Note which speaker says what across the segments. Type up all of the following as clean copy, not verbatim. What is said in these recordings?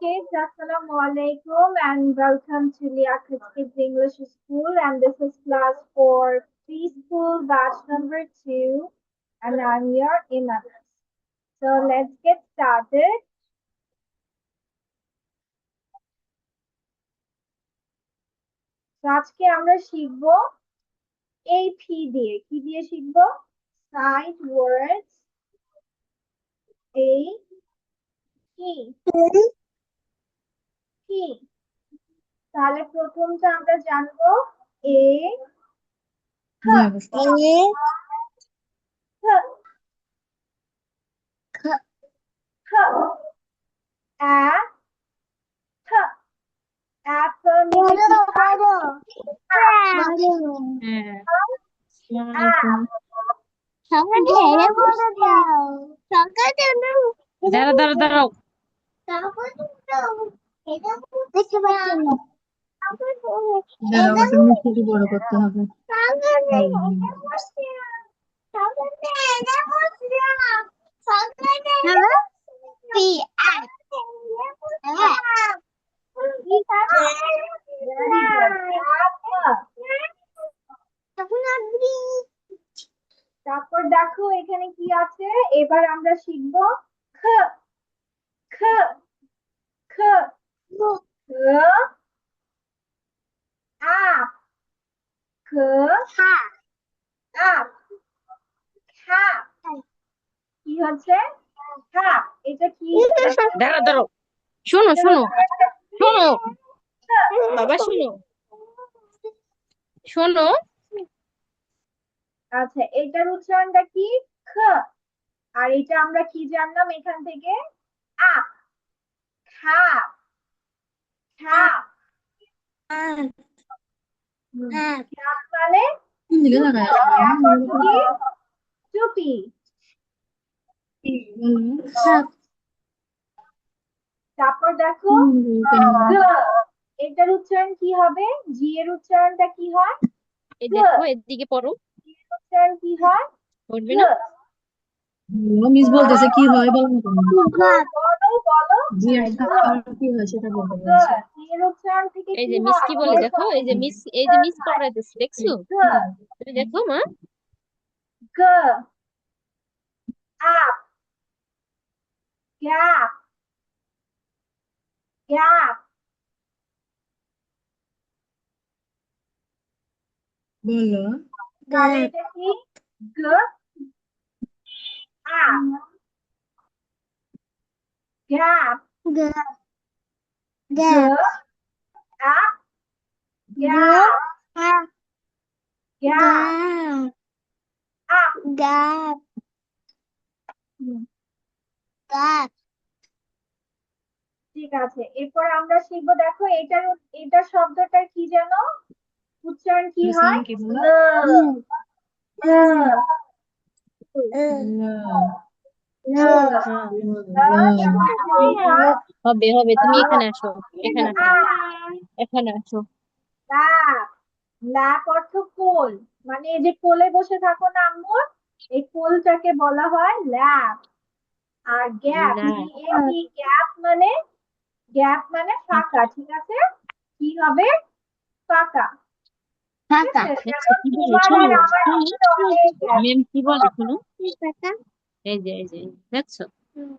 Speaker 1: kids, Assalamu alaikum and welcome to Liaquat Kids English School, and this is class for preschool batch number 2, and I'm your Imam. So let's get started. So আজকে আমরা শিখবো AP দিয়ে। কি দিয়ে শিখবো? Sight words A P P। তাহলে প্রথমটা আমরা জানবো A খ খ খ A খ apple means
Speaker 2: দাঁড়াও দাঁড়াও দাঁড়াও
Speaker 3: মিষ্টি বড় করতে হবে।
Speaker 1: তারপর দেখো এখানে কি আছে, এবার আমরা শিখবো খ খ খ খ আ খ আ খা। কি হচ্ছে? খা। এটা কি?
Speaker 2: দাঁড়াও দাঁড়াও শোনো শোনো শোনো বাবা শোনো শোনো
Speaker 1: আচ্ছা, এটার উচ্চারণটা কি? খ। আর এটা আমরা কি জানলাম এখান থেকে? আ খা খা। খা মানে চুপি। তারপর দেখো গ। এটার উচ্চারণ কি হবে? জি এর উচ্চারণটা কি হয়?
Speaker 2: এই দেখো এদিকে পড়ো
Speaker 1: জি এর উচ্চারণ কি হয়?
Speaker 2: পড়বে
Speaker 1: গ।
Speaker 2: না
Speaker 3: মিস বলতেছে কি হয় বলো না তুমি।
Speaker 1: বলো বলো।
Speaker 3: জি এটা কি হয় সেটা বলতে
Speaker 1: গ।
Speaker 3: বলছে।
Speaker 1: জি এর উচ্চারণ থেকে
Speaker 2: এই
Speaker 1: কি
Speaker 2: যে মিস
Speaker 1: হয়?
Speaker 2: কি বলে দেখো এই যে মিস পড়াইতেছে দেখছো
Speaker 1: গ
Speaker 2: তুমি দেখো মা
Speaker 1: গ আপ গ্যাপ গ্যাপ।
Speaker 3: বলো
Speaker 1: তাহলে এটা কি? গ আপ গ্যাপ গ আপ গ্যাপ গ্যাপ আপ। ঠিক আছে, এরপর আমরা শিখবো দেখো এটা শব্দটার কি যেন উচ্চারণ কি হয়?
Speaker 3: কি বলো?
Speaker 1: ল ল
Speaker 2: হবে হবে তুমি এখানে আসো এখানে আসো এখানে আসো
Speaker 1: ল্যাপ। ল্যাপ অর্থ কোল, মানে এই যে কোলে বসে থাকো না আম্মুর, এই কোলটাকে বলা হয় ল্যাপ। আর গ্যাপ গ্যাপ মানে ফাঁকা। ঠিক আছে, কি হবে? ফাঁকা। ঠিক আছে,
Speaker 2: দেখছো
Speaker 1: যেমন
Speaker 2: কি বলে
Speaker 1: তোমার
Speaker 2: শোনো
Speaker 1: আর আমার
Speaker 2: শোনো
Speaker 1: মধ্যে অনেক গ্যাপ।
Speaker 2: ম্যাম কি বলে শোনো এই যে দেখছো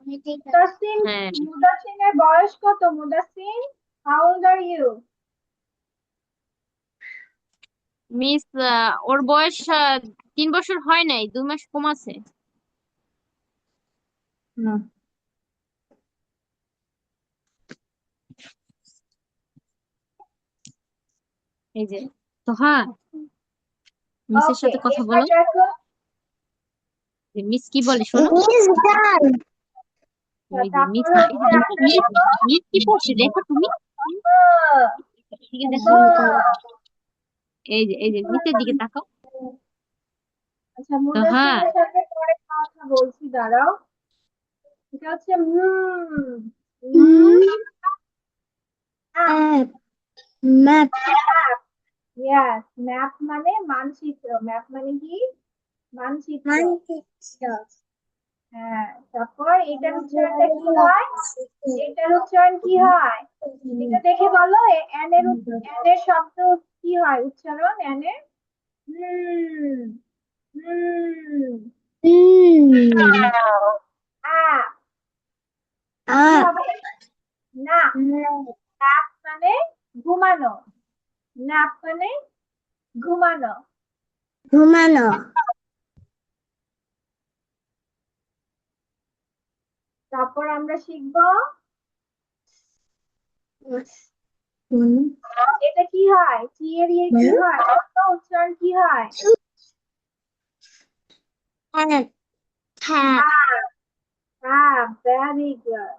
Speaker 1: মুদাসিন
Speaker 2: হ্যাঁ
Speaker 1: মুদাসিনের বয়স কত? Mudasin, how old are you?
Speaker 2: মিস ওর বয়স 3 বছর হয় নাই 2 মাস কম আছে
Speaker 3: না
Speaker 2: এই যে তোহা মিসের
Speaker 1: ওকে,
Speaker 2: সাথে কথা
Speaker 1: এবার
Speaker 2: বলো
Speaker 1: দেখো
Speaker 2: মিস কি বলে শোনো ওই যে
Speaker 1: তারপর
Speaker 2: মিস
Speaker 1: হচ্ছে আমরা শিখবো
Speaker 2: মিস কি পড়ছে দেখো তুমি
Speaker 1: ব
Speaker 2: ঠিক আছে
Speaker 1: ব।
Speaker 2: দেখো এই যে নিচের দিকে তাকাও
Speaker 1: আচ্ছা,
Speaker 2: তোহা
Speaker 1: মুদাসিনের সাথে পরে কথা বলছি, দাঁড়াও। এটা হচ্ছে আপ
Speaker 3: ম্যাপ
Speaker 1: ইয়েস। ম্যাপ মানে মানচিত্র। ম্যাপ মানে কি? মানচিত্র। হ্যাঁ, তারপর এটার উচ্চারণটা কি হয়? এটার উচ্চারণ কি হয়? এটা দেখে বলো এন এর এন এর শব্দ কি হয় উচ্চারণ এন এর? হুম হুম আ কি হবে? না নাপ মানে ঘুমানো, নাপ মানে ঘুমানো।
Speaker 4: ঘুমানো
Speaker 1: তারপর আমরা শিখবো এটা কি হয়? টি এর ইয়ে কি হয়? এটা উচ্চারণ কি হয়?
Speaker 4: হ্যাঁ হ্যাঁ
Speaker 1: হ্যাঁ ভেরি গুড,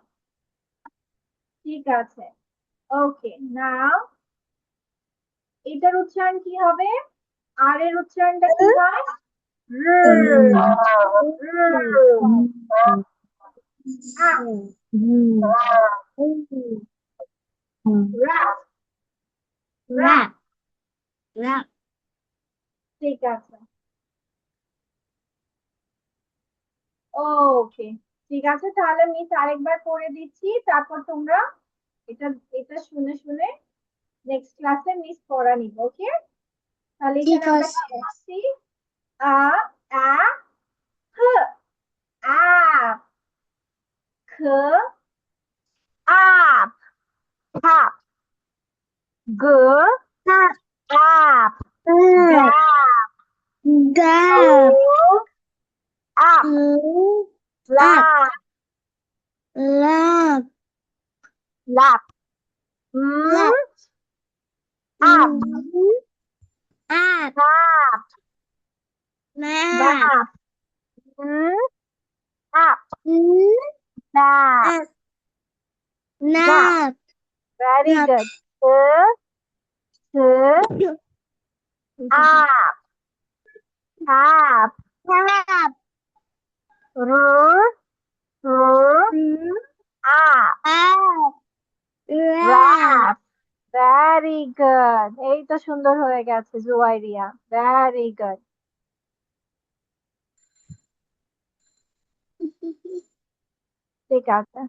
Speaker 1: ঠিক আছে। ওকে নাও এটার উচ্চারণ কি হবে? আর এর উচ্চারণটা কি হয়? র, র, আ, রা, রা,
Speaker 4: রাত রাত
Speaker 1: ঠিক আছে। ওকে ঠিক আছে, তাহলে মিস আরেকবার করে দিচ্ছি, তারপর তোমরা এটা এটা শুনে শুনে নেক্সট ক্লাসে মিস পড়া নিব। ওকে, তাহলে
Speaker 4: ঠিক
Speaker 1: এখানে আমরা
Speaker 4: আছে
Speaker 1: কি করছি? আ আ হ, আপ, খ আপ, হাপ, গ আপ, গাপ,
Speaker 4: গাপ
Speaker 1: আপ,
Speaker 4: আপ
Speaker 1: লাপ,
Speaker 4: লাপ
Speaker 1: লাপ,
Speaker 4: লাপ
Speaker 1: আপ,
Speaker 4: আপ
Speaker 1: হাপ,
Speaker 4: নাপ
Speaker 1: বাপ, আপ, নাপ,
Speaker 4: আপ
Speaker 1: নাপ,
Speaker 4: নাপ
Speaker 1: ভেরি
Speaker 4: নাপ
Speaker 1: গুড। স আপ, হাপ,
Speaker 4: নাপ
Speaker 1: রুর, রুর, আপ,
Speaker 4: আপ রাপ
Speaker 1: রাপ, ভেরি গুড, এই তো সুন্দর হয়ে গেছে জুয়াইরিয়া, ভেরি গুড, ঠিক আছে।